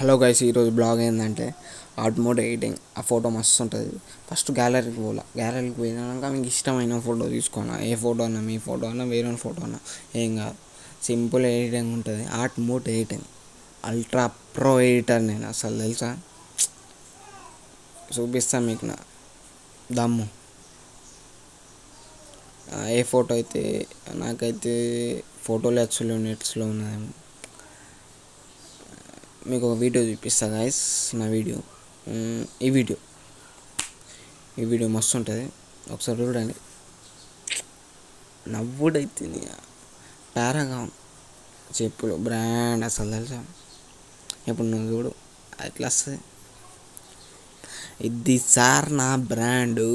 Hello guys, ఈరోజు blog ఏంటంటే art mode editing. ఆ ఫోటో మస్తు ఉంటుంది. ఫస్ట్ గ్యాలరీకి పోయినాక మీకు ఇష్టమైన ఫోటో తీసుకోనా. ఏ ఫోటో అన్నా, మీ ఫోటో అన్నా, వేరే ఫోటో అన్నా ఏం కాదు, సింపుల్ ఎడిటింగ్ ఉంటుంది. Art mode editing ultra pro editor నేను, అసలు తెలుసా. చూపిస్తాను మీకు నా దమ్ము. ఏ ఫోటో అయితే నాకైతే ఫోటోలు యాక్చువల్లీ నెట్స్లో ఉన్నదేమో. మీకు ఒక వీడియో చూపిస్తా గైస్. నా వీడియో ఈ వీడియో మస్తు ఉంటుంది, ఒకసారి చూడండి. నవ్వుడైతే పారాగాన్ చెప్పులు బ్రాండ్, అసలు తెలుసా. ఇప్పుడు నువ్వు చూడు ఎట్లా వస్తుంది. ఇది సార్ నా బ్రాండు.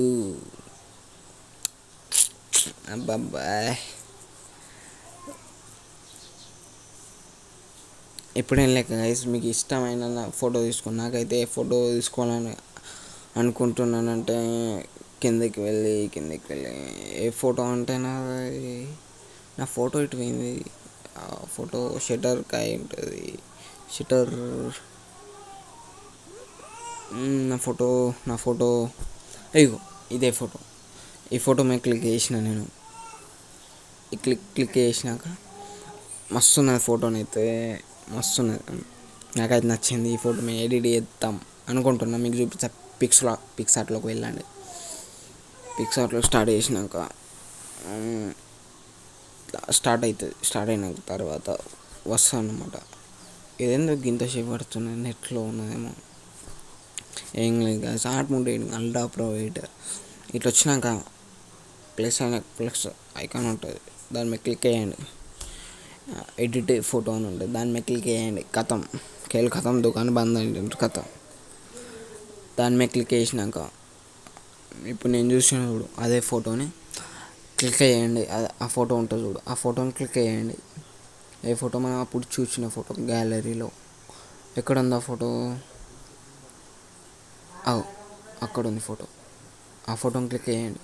అబ్బాబ్బాయ్, ఎప్పుడేం లేక గైస్, మీకు ఇష్టమైన ఫోటో తీసుకుని, నాకైతే ఏ ఫోటో తీసుకోవాలని అనుకుంటున్నానంటే కిందకి వెళ్ళి ఏ ఫోటో అంటే నా ఫోటో ఇటు పోయింది. ఆ ఫోటో షటర్ కాయ ఉంటుంది. షటర్ నా ఫోటో అయ్యో, ఇదే ఫోటో. ఈ ఫోటో మీద క్లిక్ చేసిన నేను. ఈ క్లిక్ చేసినాక మస్తు ఉన్నది ఫోటోనైతే, మస్తు ఉన్నది. నాకైతే నచ్చింది. ఈ ఫోటో మేము ఎడిట్ చేద్దాం అనుకుంటున్నాం. మీకు చూపించా. పిక్సార్ట్లోకి వెళ్ళండి. పిక్సార్ట్లో స్టార్ట్ చేసినాక స్టార్ట్ అవుతుంది. స్టార్ట్ అయినాక తర్వాత వస్తుంది అన్నమాట. ఇదేందుకు ఇంత సేపు పడుతున్నది, నెట్లో ఉన్నదేమో. ఏం లేదు కదా, art mode editing ultra pro editor. ఇట్లా వచ్చినాక ప్లస్ ఐకాన్ ఉంటుంది, దాని మీద క్లిక్ చేయండి. ఎడిట్ ఫోటో అని ఉంటుంది, దాని మీద క్లిక్ చేయండి. ఖతం దుకాణం బంద్ అయింది కథం. దాని మీద క్లిక్ చేసినాక ఇప్పుడు నేను చూసిన చూడు అదే ఫోటోని క్లిక్ చేయండి. ఆ ఫోటో ఉంటుంది చూడు, ఆ ఫోటోని క్లిక్ చేయండి. ఏ ఫోటో మనం అప్పుడు చూసిన ఫోటో గ్యాలరీలో ఎక్కడ ఉంది ఆ ఫోటో, అక్కడ ఉంది ఫోటో. ఆ ఫోటోని క్లిక్ చేయండి.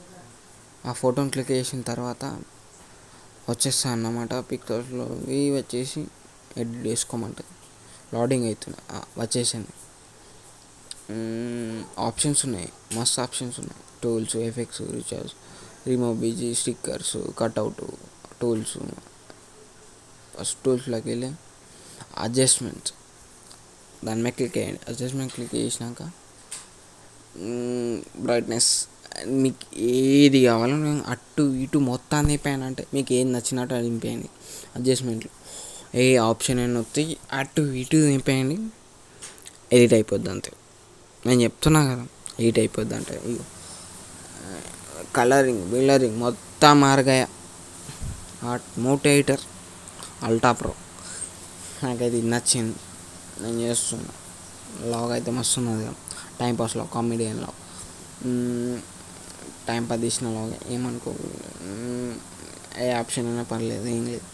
ఆ ఫోటోని క్లిక్ చేసిన తర్వాత వచ్చేస్తా అన్నమాట. పిక్చర్స్లో వచ్చేసి ఎడిట్ చేసుకోమంటుంది. లోడింగ్ అవుతుంది, వచ్చేసింది. ఆప్షన్స్ ఉన్నాయి, మస్తు ఆప్షన్స్ ఉన్నాయి. Tools, effects, recharge, remove BG, stickers, cutout, tools. First టూల్స్లోకి వెళ్ళి అడ్జస్ట్మెంట్స్, దాని మీద క్లిక్ చేయండి. అడ్జస్ట్మెంట్ క్లిక్ చేసినాక బ్రైట్నెస్, మీకు ఏది కావాలో అటు ఇటు మొత్తం నింపాను. అంటే మీకు ఏది నచ్చినట్టు అది నింపేయండి. అడ్జస్ట్మెంట్లు ఏ ఆప్షన్ అయినా వస్తాయి, అటు ఇటు నింపేయండి. ఎడిట్ అయిపోద్ది అంతే. నేను చెప్తున్నా కదా, ఎడిట్ అయిపోద్ది అంటే. ఇగో కలరింగ్ మొత్తం మారగాయ. Art mode editor ultra pro. నాకైతే ఇది నచ్చింది, నేను చేస్తున్నా. లాగ్ అయితే మస్తు ఉన్నది. టైంపాస్లో, కామెడియన్లో టైంపాస్ తీసిన లాగ్ ఏమనుకో. ఏ ఆప్షన్ అయినా పర్లేదు, ఏం లేదు.